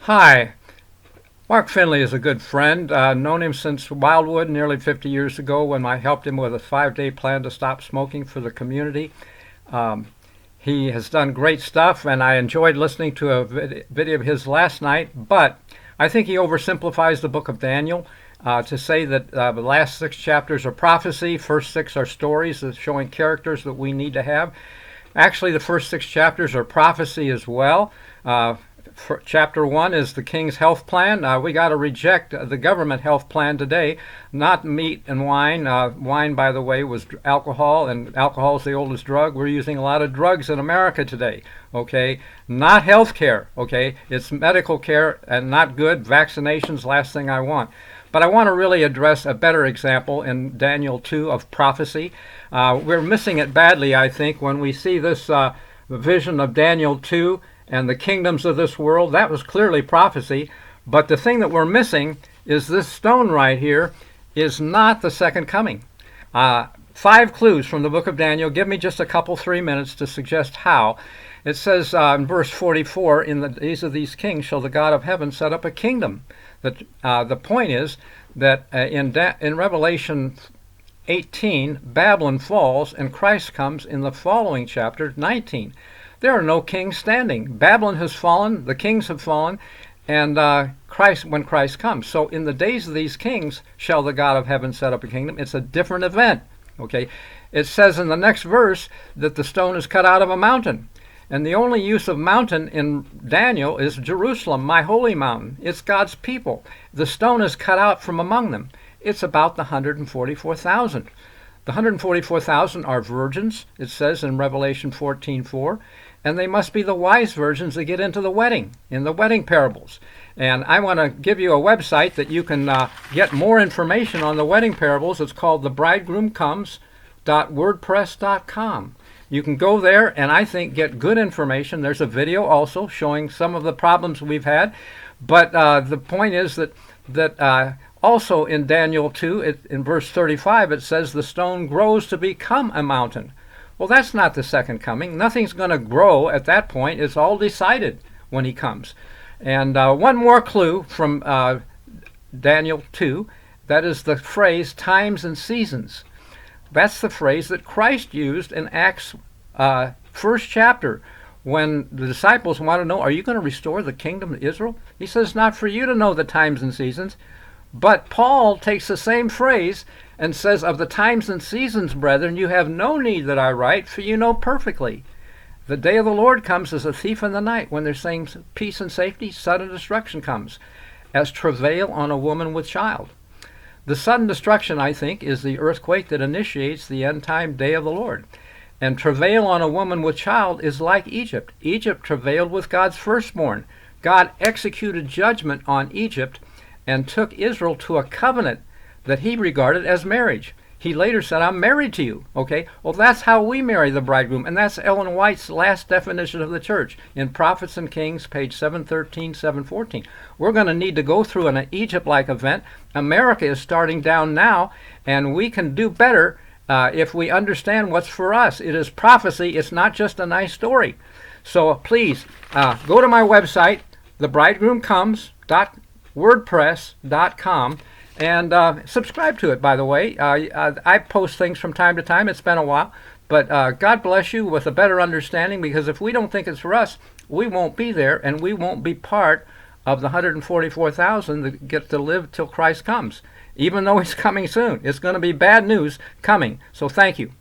Hi, Mark Finley is a good friend. Known him since Wildwood nearly 50 years ago when I helped him with a 5-day plan to stop smoking for the community. Um, he has done great stuff, and I enjoyed listening to a video of his last night, but I think he oversimplifies the book of Daniel to say that the last 6 chapters are prophecy, first 6 are stories that showing characters that we need to have. Actually, the first 6 chapters are prophecy as well. Chapter 1 is the king's health plan. We got to reject the government health plan today, not meat and wine. Wine, by the way, was alcohol, and alcohol is the oldest drug. We're using a lot of drugs in America today, okay? Not health care, okay? It's medical care and not good. Vaccinations, last thing I want. But I want to really address a better example in Daniel 2 of prophecy. We're missing it badly, I think, when we see this vision of Daniel 2 and the kingdoms of this world. That was clearly prophecy. But the thing that we're missing is this stone right here is not the second coming. 5 clues from the book of Daniel. Give me just a couple, 3 minutes to suggest how. It says in verse 44, in the days of these kings shall the God of heaven set up a kingdom. The point is that in Revelation 18, Babylon falls and Christ comes in the following chapter, 19. There are no kings standing. Babylon has fallen, the kings have fallen, and when Christ comes. So in the days of these kings shall the God of heaven set up a kingdom. It's a different event. Okay, it says in the next verse that the stone is cut out of a mountain. And the only use of mountain in Daniel is Jerusalem, my holy mountain. It's God's people. The stone is cut out from among them. It's about the 144,000. The 144,000 are virgins, it says in Revelation 14:4, and they must be the wise virgins that get into the wedding, in the wedding parables. And I want to give you a website that you can get more information on the wedding parables. It's called thebridegroomcomes.wordpress.com. You can go there and I think get good information. There's a video also showing some of the problems we've had. But the point is that also in Daniel 2, in verse 35, it says the stone grows to become a mountain. Well, that's not the second coming. Nothing's going to grow at that point. It's all decided when he comes. And one more clue from Daniel 2, that is the phrase times and seasons. That's the phrase that Christ used in Acts 1st chapter when the disciples want to know, are you going to restore the kingdom to Israel? He says, not for you to know the times and seasons. But Paul takes the same phrase and says, of the times and seasons, brethren, you have no need that I write, for you know perfectly. The day of the Lord comes as a thief in the night. When they're saying peace and safety, sudden destruction comes, as travail on a woman with child. The sudden destruction, I think, is the earthquake that initiates the end-time day of the Lord. And travail on a woman with child is like Egypt. Egypt travailed with God's firstborn. God executed judgment on Egypt and took Israel to a covenant that he regarded as marriage. He later said, I'm married to you. Okay? Well, that's how we marry the bridegroom. And that's Ellen White's last definition of the church in Prophets and Kings, page 713, 714. We're going to need to go through an Egypt-like event. America is starting down now, and we can do better if we understand what's for us. It is prophecy. It's not just a nice story. So please, go to my website, thebridegroomcomes.wordpress.com, and subscribe to it, by the way. I post things from time to time. It's been a while. But God bless you with a better understanding, because if we don't think it's for us, we won't be there, and we won't be part of the 144,000 that get to live till Christ comes. Even though he's coming soon. It's going to be bad news coming. So thank you.